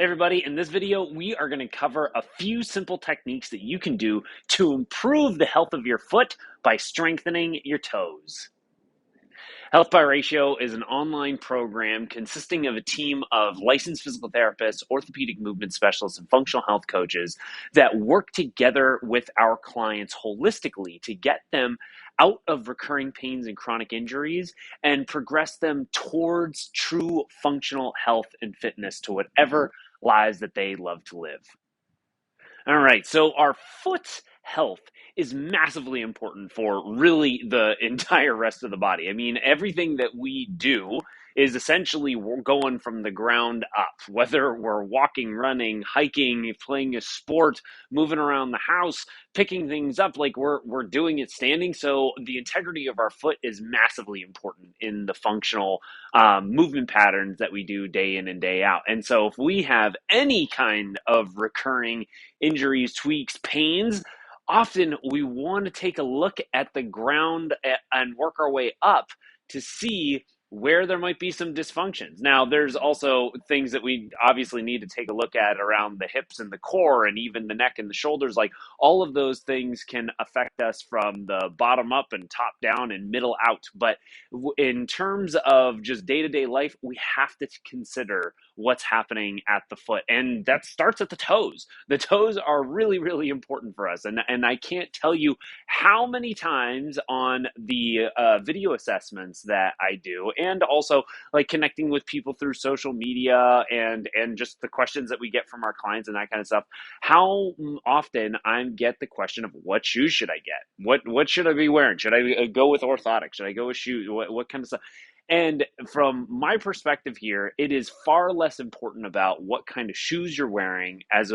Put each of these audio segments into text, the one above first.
Everybody, in this video, we are going to cover a few simple techniques that you can do to improve the health of your foot by strengthening your toes. Health by Ratio is an online program consisting of a team of licensed physical therapists, orthopedic movement specialists, and functional health coaches that work together with our clients holistically to get them out of recurring pains and chronic injuries and progress them towards true functional health and fitness to whatever lives that they love to live. All right, so our foot health is massively important for really the entire rest of the body. I mean, everything that we do is essentially we're going from the ground up, whether we're walking, running, hiking, playing a sport, moving around the house, picking things up, like we're doing it standing. So the integrity of our foot is massively important in the functional movement patterns that we do day in and day out. And so if we have any kind of recurring injuries, tweaks, pains, often we want to take a look at the ground and work our way up to see where there might be some dysfunctions. Now, there's also things that we obviously need to take a look at around the hips and the core and even the neck and the shoulders. Like all of those things can affect us from the bottom up and top down and middle out. But in terms of just day-to-day life, we have to consider what's happening at the foot. And that starts at the toes. The toes are really, really important for us. And I can't tell you how many times on the video assessments that I do, and also like connecting with people through social media and just the questions that we get from our clients and that kind of stuff, how often I get the question of what shoes should I get? What should I be wearing? Should I go with orthotics? Should I go with shoes? What kind of stuff? And from my perspective here, it is far less important about what kind of shoes you're wearing and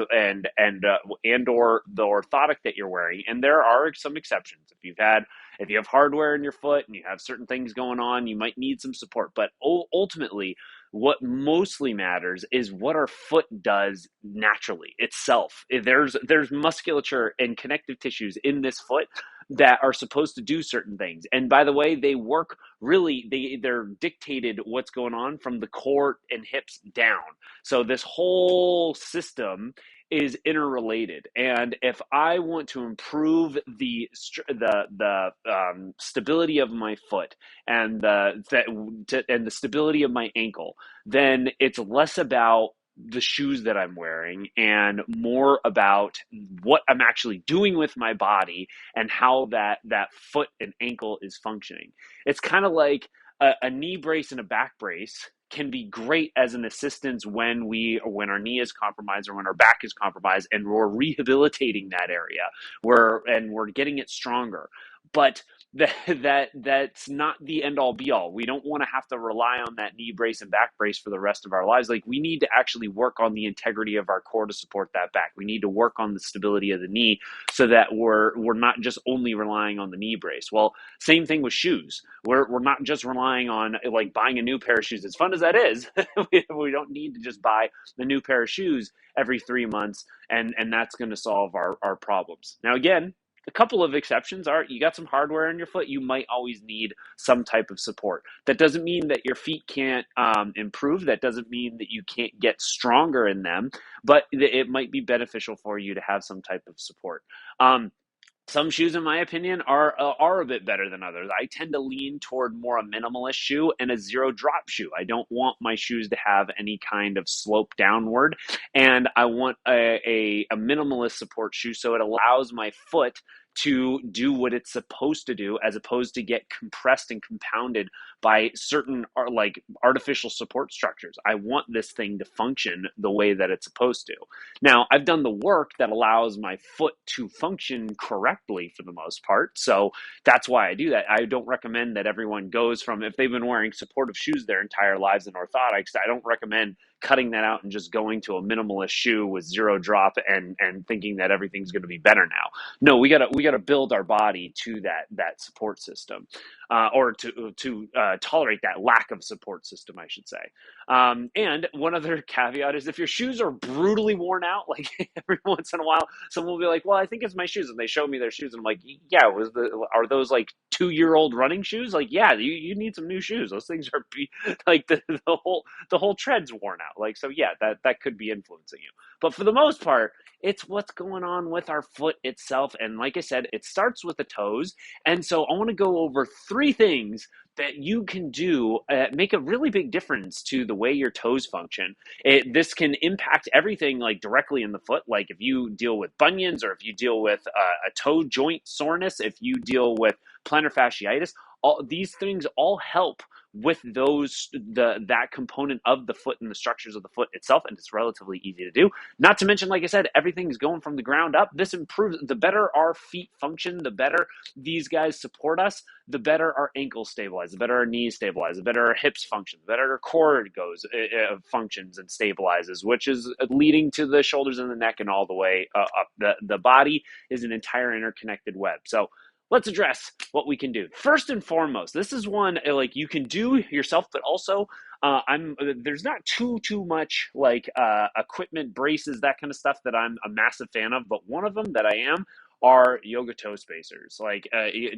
or the orthotic that you're wearing. And there are some exceptions. If you have hardware in your foot and you have certain things going on, you might need some support. But ultimately, what mostly matters is what our foot does naturally itself. There's musculature and connective tissues in this foot that are supposed to do certain things. And by the way, they work they're dictated what's going on from the core and hips down. So this whole system is interrelated. And if I want to improve the stability of my foot and the stability of my ankle, then it's less about the shoes that I'm wearing and more about what I'm actually doing with my body and how that foot and ankle is functioning. It's kind of like a knee brace and a back brace can be great as an assistance when our knee is compromised or when our back is compromised and we're rehabilitating that area we're getting it stronger. But that's not the end all be all. We don't want to have to rely on that knee brace and back brace for the rest of our lives. Like we need to actually work on the integrity of our core to support that back. We need to work on the stability of the knee so that we're not just only relying on the knee brace. Well, same thing with shoes. We're not just relying on like buying a new pair of shoes. As fun as that is, we don't need to just buy the new pair of shoes every 3 months and that's going to solve our problems. Now, again, a couple of exceptions are you got some hardware in your foot, you might always need some type of support. That doesn't mean that your feet can't improve. That doesn't mean that you can't get stronger in them, but it might be beneficial for you to have some type of support. Some shoes, in my opinion, are a bit better than others. I tend to lean toward more a minimalist shoe and a zero drop shoe. I don't want my shoes to have any kind of slope downward, and I want a minimalist support shoe so it allows my foot to do what it's supposed to do as opposed to get compressed and compounded by certain like artificial support structures. I want this thing to function the way that it's supposed to. Now, I've done the work that allows my foot to function correctly for the most part. So that's why I do that. I don't recommend that everyone goes from, if they've been wearing supportive shoes their entire lives in orthotics, I don't recommend cutting that out and just going to a minimalist shoe with zero drop and thinking that everything's going to be better now. No, we gotta build our body to that support system. or to tolerate that lack of support system, I should say. And one other caveat is if your shoes are brutally worn out, like every once in a while, someone will be like, "Well, I think it's my shoes," and they show me their shoes, and I'm like, "Yeah, are those like 2-year-old running shoes?" Like, yeah, you need some new shoes. Those things are like the whole tread's worn out. Like, so yeah, that could be influencing you. But for the most part, it's what's going on with our foot itself. And like I said, it starts with the toes. And so I want to go over 3 things that you can do make a really big difference to the way your toes function. This can impact everything like directly in the foot. Like if you deal with bunions, or if you deal with a toe joint soreness, if you deal with plantar fasciitis, all these things all help with that component of the foot and the structures of the foot itself, and it's relatively easy to do. Not to mention, like I said, everything's going from the ground up. This improves. The better our feet function, the better these guys support us, the better our ankles stabilize, the better our knees stabilize, the better our hips function, the better our core functions and stabilizes, which is leading to the shoulders and the neck and all the way up. The body is an entire interconnected web. So let's address what we can do. First and foremost, this is one like you can do yourself, but also there's not too much like equipment, braces, that kind of stuff that I'm a massive fan of, but one of them that I am are yoga toe spacers. Like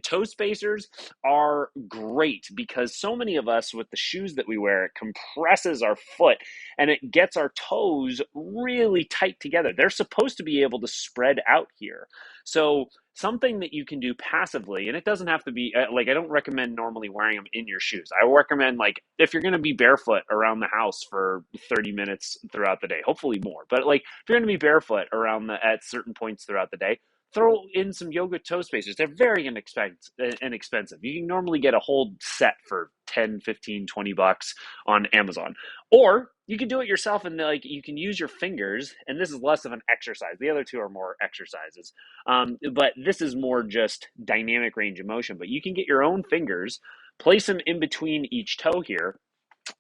toe spacers are great because so many of us with the shoes that we wear, it compresses our foot and it gets our toes really tight together. They're supposed to be able to spread out here. So something that you can do passively, and it doesn't have to be like, I don't recommend normally wearing them in your shoes. I recommend like if you're going to be barefoot around the house for 30 minutes throughout the day, hopefully more, but like if you're going to be barefoot at certain points throughout the day, throw in some yoga toe spacers. They're very inexpensive. You can normally get a whole set for 10, 15, $20 on Amazon. Or you can do it yourself, and like you can use your fingers, and this is less of an exercise. The other two are more exercises. But this is more just dynamic range of motion. But you can get your own fingers, place them in between each toe here,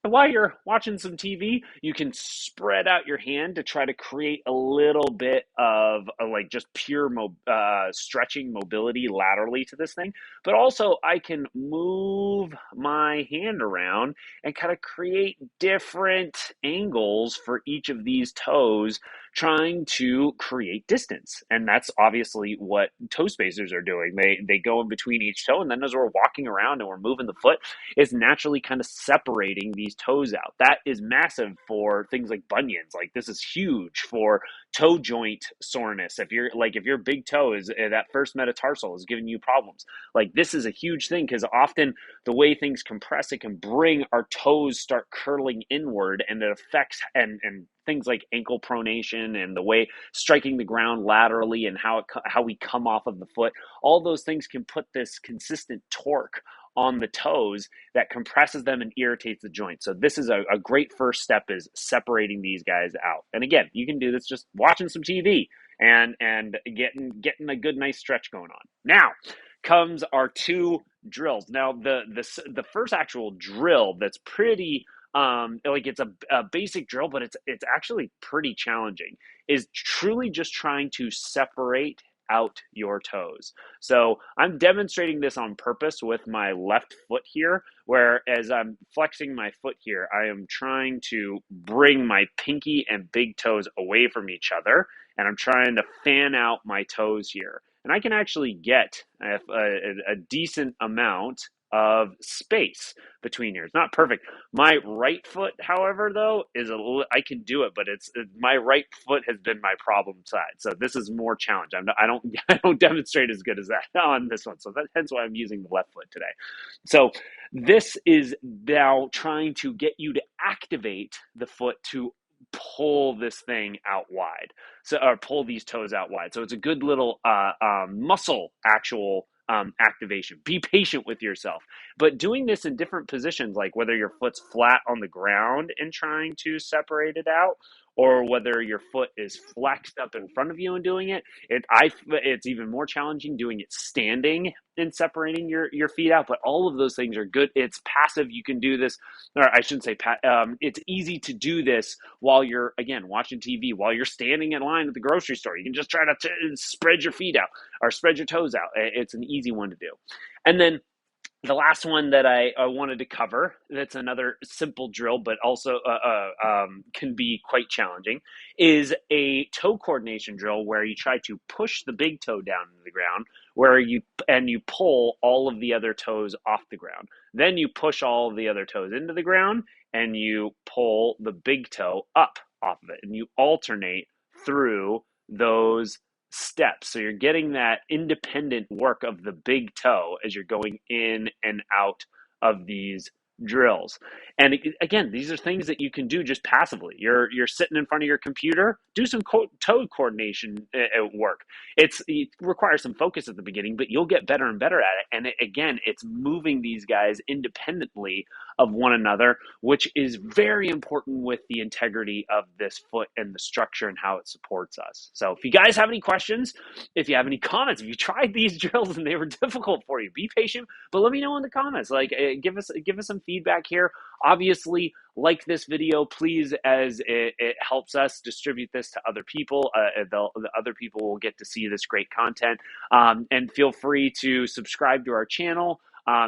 while you're watching some TV, you can spread out your hand to try to create a little bit of like just pure stretching mobility laterally to this thing. But also, I can move my hand around and kind of create different angles for each of these toes, trying to create distance. And that's obviously what toe spacers are doing. They go in between each toe, and then as we're walking around and we're moving the foot, it's naturally kind of separating these toes out. That is massive for things like bunions. Like this is huge for toe joint soreness. If your big toe is that first metatarsal is giving you problems, like this is a huge thing because often the way things compress, it can bring our toes start curling inward, and it affects and things like ankle pronation and the way striking the ground laterally and how we come off of the foot. All those things can put this consistent torque on the toes that compresses them and irritates the joint. So this is a great first step, is separating these guys out. And again, you can do this just watching some TV and getting a good nice stretch going on. Now comes our 2 drills. Now the first actual drill that's pretty like it's a basic drill, but it's actually pretty challenging, is truly just trying to separate out your toes. So I'm demonstrating this on purpose with my left foot here, where as I'm flexing my foot here, I am trying to bring my pinky and big toes away from each other, and I'm trying to fan out my toes here. And I can actually get a decent amount of space between here. It's not perfect. My right foot, however, though, I can do it, but my right foot has been my problem side. So this is more challenge. I don't I don't demonstrate as good as that on this one. So hence why I'm using the left foot today. So this is now trying to get you to activate the foot to pull this thing out wide, or pull these toes out wide. So it's a good little muscle actual activation. Be patient with yourself, but doing this in different positions, like whether your foot's flat on the ground and trying to separate it out, or whether your foot is flexed up in front of you and doing it. It's even more challenging doing it standing and separating your feet out. But all of those things are good. It's passive. You can do this, or I shouldn't say it's easy to do this while you're, again, watching TV, while you're standing in line at the grocery store. You can just try to spread your feet out or spread your toes out. It's an easy one to do. And then The last one that I wanted to cover, that's another simple drill, but also can be quite challenging, is a toe coordination drill where you try to push the big toe down into the ground, where you pull all of the other toes off the ground. Then you push all of the other toes into the ground, and you pull the big toe up off of it, and you alternate through those steps. So you're getting that independent work of the big toe as you're going in and out of these drills. And again, these are things that you can do just passively. You're sitting in front of your computer, do some toe coordination work. It requires some focus at the beginning, but you'll get better and better at it. And again, it's moving these guys independently of one another, which is very important with the integrity of this foot and the structure and how it supports us. So if you guys have any questions, if you have any comments, if you tried these drills and they were difficult for you, be patient, but let me know in the comments. Like, give us some feedback here. Obviously, like this video, please, as it helps us distribute this to other people. The other people will get to see this great content. And feel free to subscribe to our channel.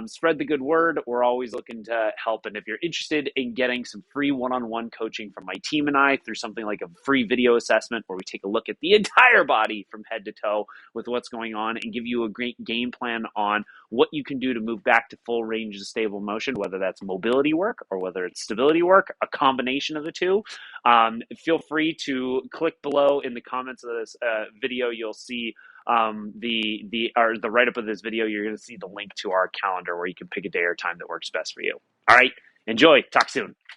Spread the good word. We're always looking to help. And if you're interested in getting some free one-on-one coaching from my team and I through something like a free video assessment where we take a look at the entire body from head to toe with what's going on and give you a great game plan on what you can do to move back to full range of stable motion, whether that's mobility work or whether it's stability work, a combination of the two, feel free to click below in the comments of this video. You'll see the write up of this video. You're going to see the link to our calendar where you can pick a day or time that works best for you. All right, enjoy. Talk soon.